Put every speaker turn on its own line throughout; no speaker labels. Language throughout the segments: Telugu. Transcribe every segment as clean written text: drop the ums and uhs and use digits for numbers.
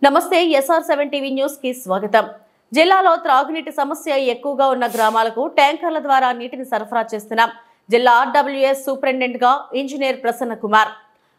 నమస్తే SR7 టీవీ న్యూస్ కి స్వాగతం। జిల్లాలో త్రాగునీటి సమస్య ఎక్కువగా ఉన్న గ్రామాలకు ట్యాంకర్ల ద్వారా నీటిని సరఫరా చేస్తున్నాం। జిల్లా RWS సూపరింటెండెంట్ గా ఇంజనీర్ ప్రసన్న కుమార్।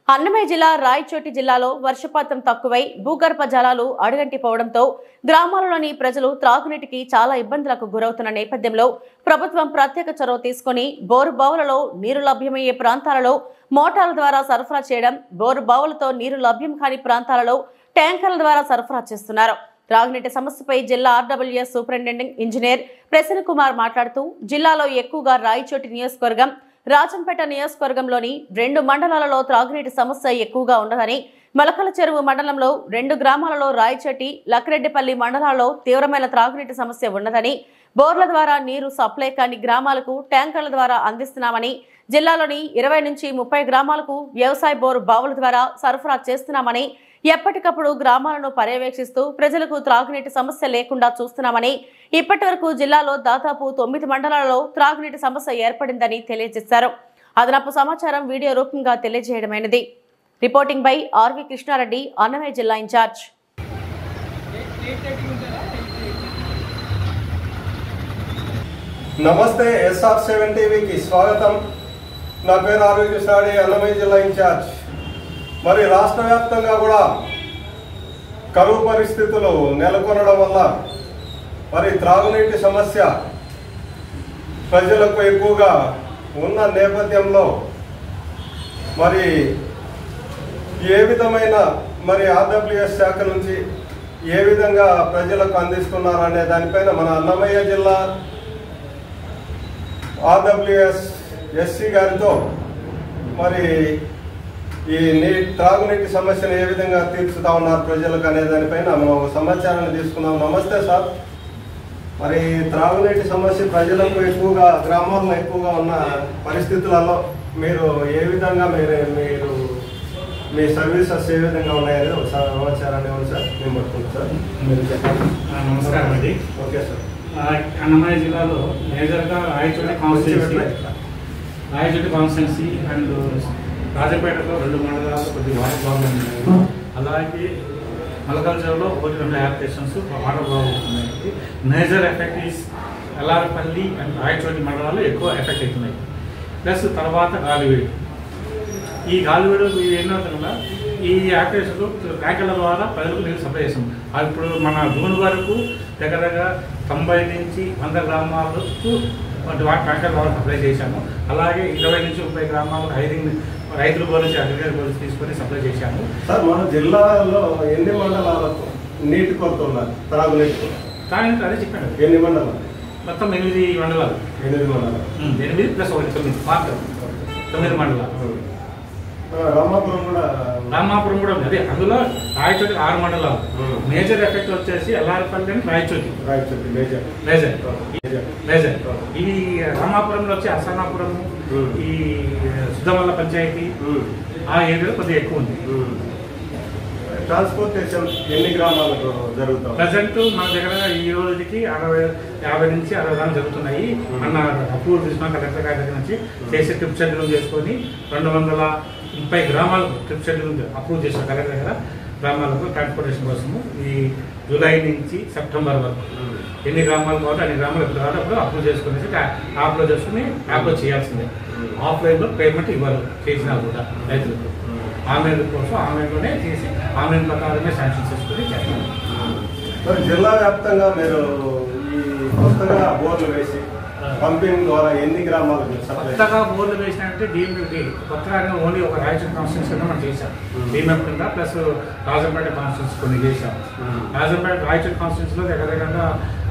అన్నమయ్య జిల్లా రాయచోటి జిల్లాలో వర్షపాతం తక్కువై భూగర్భ జలాలు అడుగంటిపోవడంతో గ్రామాలలోని ప్రజలు త్రాగునీటికి చాలా ఇబ్బందులకు గురవుతున్న నేపథ్యంలో ప్రభుత్వం ప్రత్యేక చొరవ తీసుకొని బోరు బావులలో నీరు లభ్యమయ్యే ప్రాంతాలలో మోటార్ల ద్వారా సరఫరా చేయడం, బోరు బావులతో నీరు లభ్యం కాని ప్రాంతాలలో ట్యాంకర్ల ద్వారా సరఫరా చేస్తున్నారు। త్రాగునీటి సమస్యపై జిల్లా RWS superintendent engineer Prasanna Kumar మాట్లాడుతూ జిల్లాలో ఎక్కువగా రాయచోటి నియోజకవర్గం, రాజంపేట నియోజకవర్గంలోని 2 మండలాలలో త్రాగునీటి సమస్య ఎక్కువగా ఉండదని, మలకల చెరువు మండలంలో 2 గ్రామాలలో రాయచోటి, లక్రెడ్డిపల్లి మండలాల్లో తీవ్రమైన త్రాగునీటి సమస్య ఉన్నదని, బోర్ల ద్వారా నీరు సప్లై కాని గ్రామాలకు ట్యాంకర్ల ద్వారా అందిస్తున్నామని, జిల్లాలోని 20 నుంచి 30 గ్రామాలకు వ్యవసాయ బోరు బావుల ద్వారా సరఫరా చేస్తున్నామని, ఎప్పటికప్పుడు గ్రామాలను పర్యవేక్షిస్తూ ప్రజలకు త్రాగునీటి సమస్య లేకుండా చూస్తున్నామని, ఇప్పటివరకు జిల్లాలో దాదాపు 9 మండలాలలో త్రాగునీటి సమస్య ఏర్పడిందని తెలియజేశారు। అదనపు సమాచారం వీడియో రూపంగా తెలియజేయడమైనది। Reporting by R V Krishna Reddy, Annamayya జిల్లా ఇన్ఛార్జ్।
నమస్తే, SR7 టీవీకి స్వాగతం। నా పేరు ఆర్వి కృష్ణారెడ్డి, అన్నమయ్య జిల్లా ఇన్ఛార్జ్। మరి రాష్ట్ర వ్యాప్తంగా కూడా కరువు పరిస్థితులు నెలకొనడం వల్ల మరి త్రాగునీటి సమస్య ప్రజలకు ఎక్కువగా ఉన్న నేపథ్యంలో మరి ఏ విధమైన మరి RWS శాఖ నుంచి ఏ విధంగా ప్రజలకు అందిస్తున్నారు అనే దానిపైన మన అన్నమయ్య జిల్లా RWS SC గారితో మరి ఈ త్రాగునీటి సమస్యను ఏ విధంగా తీర్చుతా ఉన్నారు ప్రజలకు అనే దానిపైన మనం సమాచారాన్ని తీసుకున్నాం। నమస్తే సార్, మరి త్రాగునీటి సమస్య ప్రజలకు ఎక్కువగా గ్రామాల్లో ఎక్కువగా ఉన్న పరిస్థితులలో మీరు ఏ విధంగా మీరు మీ సర్వీసెస్ ఏ విధంగా ఉన్నాయనేది ఒక సమాచారాన్ని ఇవ్వండి సార్, మేము పడుతుంది సార్, మీరు చెప్పండి।
నమస్కారం అండి।
ఓకే సార్,
అన్నమయ్య జిల్లాలో మేజర్గా రాయచోటి కాన్స్టిట్యున్సీ అండ్ రాజంపేటలో 2 మండలాల్లో కొద్దిగా వాటర్ ప్రాబ్లం ఉన్నాయి। అలాగే మలకల చెరువులో 1-2 అప్లికేషన్స్ వాటర్ ప్రాబ్లం ఉన్నాయి। Major effect is Ellarapalli and Rayachoti మండలాల్లో ఎక్కువ ఎఫెక్ట్ అవుతున్నాయి। ప్లస్ తర్వాత గాలివేడి, ఈ గాలివేడు ఏంటంటే ఈ యాక్టివేషన్లు ట్యాంకర్ల ద్వారా ప్రజలకు నీరు సప్లై చేస్తాం। ఇప్పుడు మన జూన్ వరకు దగ్గర 90 నుంచి 100 గ్రామాలకు ట్యాంకర్ ద్వారా సప్లై చేశాము। అలాగే 20 నుంచి 30 గ్రామాలకు రైతుల గురించి అగ్రికల్చర్ గురించి తీసుకొని సప్లై చేశాము।
సార్ మన జిల్లాలో ఎన్ని మండలాలకు నీటి కొరత ఉన్నారు? త్రాగునీటి
కానీ అదే చెప్పాను,
ఎన్ని మండలాలు?
మొత్తం 8 మండలాలు,
8 మండలాలు,
8 ప్లస్ 1 మాత్రం 9 మండలాలు। రామాపురం కూడా ఉంది, అదే అందులో రాయచోటి 6 మండలాలు। మేజర్ ఎఫెక్ట్ వచ్చేసి ఎల్లారపల్లి అండ్ రాయచోటి మేజర్ ఇవి రామాపురంలో వచ్చి అసనాపురం, ఈ సుద్దమల్ల పంచాయతీ ఆ ఏరియాలో కొద్దిగా ఎక్కువ ఉంది।
ట్రాన్స్పోర్టేషన్ ఎన్ని గ్రామాలకు జరుగుతుంది?
ప్రజెంట్ మన దగ్గర ఈ రోజుకి 50 నుంచి 60 గ్రామాలు జరుగుతున్నాయి। మన అప్రూవల్ తీసుకున్న కలెక్టర్ గారి దగ్గర నుంచి చేసే ట్రిప్ షెడ్యూల్ చేసుకొని 230 గ్రామాలకు ట్రిప్ షెడ్యూల్ అప్రూవ్ చేసిన కలెక్టర్ దగ్గర గ్రామాలకు ట్రాన్స్పోర్టేషన్ కోసము ఈ జూలై నుంచి సెప్టెంబర్ వరకు ఎన్ని గ్రామాలు కావాలి అన్ని గ్రామాలు ఎప్పుడు కావాలి అప్పుడు అప్రూవ్ చేసుకుని యాప్లో చేసుకుని యాప్లో చేయాల్సిందే। ఆఫ్లైన్లో పేమెంట్ ఇవ్వాలి చేసినా కూడా రైతులకు ఆన్లైన్ కోసం ఆన్లైన్లోనే చేసి ఆన్లైన్ ప్రకారమే శాంక్షన్ చేసుకుని చేస్తాం।
జిల్లా వ్యాప్తంగా మీరు ఈ కొత్తగా బోర్లు వేసి పంపింగ్ ద్వారా ఎన్ని గ్రామాలకు
కొత్తగా బోర్లు వేసినాయంటే డీఎంఎఫ్కి కొత్తగా ఓన్లీ ఒక రాయచోటి కాన్స్టిట్యూన్సీ కింద మనం చేశాం డీఎంఎఫ్ కింద, ప్లస్ రాజంపేట కాన్స్టిట్యూన్సీ కొన్ని చేశాం। రాయచోటి కాన్స్టిట్యూన్సీలో దగ్గర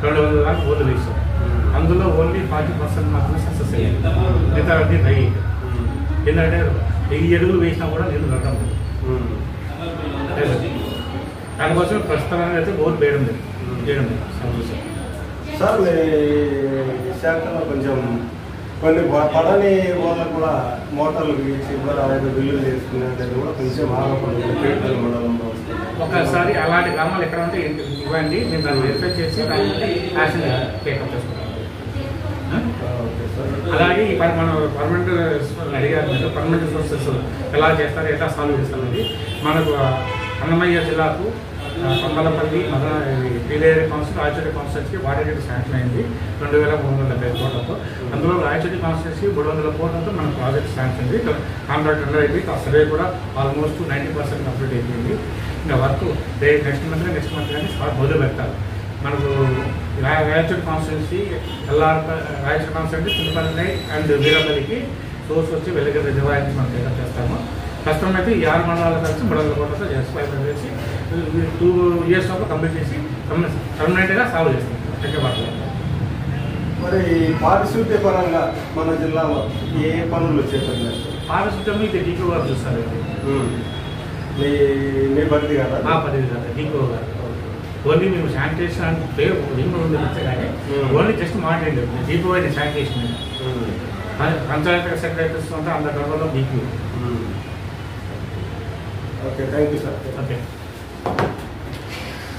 200 దాకా బోర్లు వేసాం। అందులో ఓన్లీ 40% మాత్రమే సక్సెస్ అయ్యాయి, మిగతా అన్ని ట్రై అయ్యాయి। ఎందుకంటే 1000 అడుగులు వేసినా కూడా నీళ్ళు రకం దానికోసం ప్రస్తుతానికి అయితే బోర్లు వేయడం లేదు
సార్। మీ శాఖలో కొంచెం కొన్ని పడని వాళ్ళకు కూడా మోటార్లు ఇచ్చి బిల్లులు చేసుకునేది కూడా కొంచెం ఆగపడుతుంది మండలంలో।
ఒకసారి అలాంటి గ్రామాలు ఎక్కడ ఉంటే ఇవ్వండి, మేము దాన్ని వెరిఫై చేసి దాన్ని యాక్షన్ టేకప్ చేసుకుంటాం। అలాగే మన పర్మనెంట్ అడిగారు మీరు, పర్మనెంట్ సోర్సెస్ ఎలా చేస్తారు, ఎలా సాల్వ్ చేస్తారు అనేది మనకు అన్నమయ్య జిల్లాకు తమ్మలపల్లి పీలేరు కౌన్సిల్ రాయచోటి కాన్స్టిట్యూన్సీకి వాటర్ రేట్ శాంక్షన్ అయింది 2370 కోట్లతో. అందులో రాయచోటి కాన్స్టిట్యూన్సీ 300 కోట్లతో మన ప్రాజెక్ట్ శాంక్షన్ అయింది. కాంట్రాక్ట్ టెండర్ అయిపోయి ఆ సర్వే కూడా ఆల్మోస్ట్ 90% కంప్లీట్ అయిపోయింది. ఇంకా వర్క్ నెక్స్ట్ మంత్ కానీ స్టార్ట్ మొదలు పెట్టాలి. మనకు Rayachoti constituency Rayachoti constituency Chintapalli and వీరపల్లికి సోర్స్ వచ్చి వెలుగు రిజర్వాయర్ మనం తయారు చేస్తాము. ప్రస్తుతం అయితే ఈ 6 మండలాలు కలిసి 300 కోట్లతో చేసి 2 years లోపు కంప్లీట్ చేసి పర్మనెంట్గా సాల్వ్ చేస్తాం.
మరి పారిశుద్ధ్య పరంగా మన జిల్లాలో ఏ పనులు చేపట్టారు?
పారిశుద్ధ్యం ఇది డీపో గారు చూస్తారు.
మీ పరిధి కదా?
మా పరిధి కదా, డీపో గారు. ఓన్లీ మేము శానిటేషన్ అంటే పేరు ఉంది కానీ ఓన్లీ జస్ట్ మాట్లాడండి. డీపో అయితే శానిటేషన్ పంచాయతీ సెక్రటరీస్ ఉంటే అంత గర్వంలో డీపీ.
Okay, thank you sir.
Okay.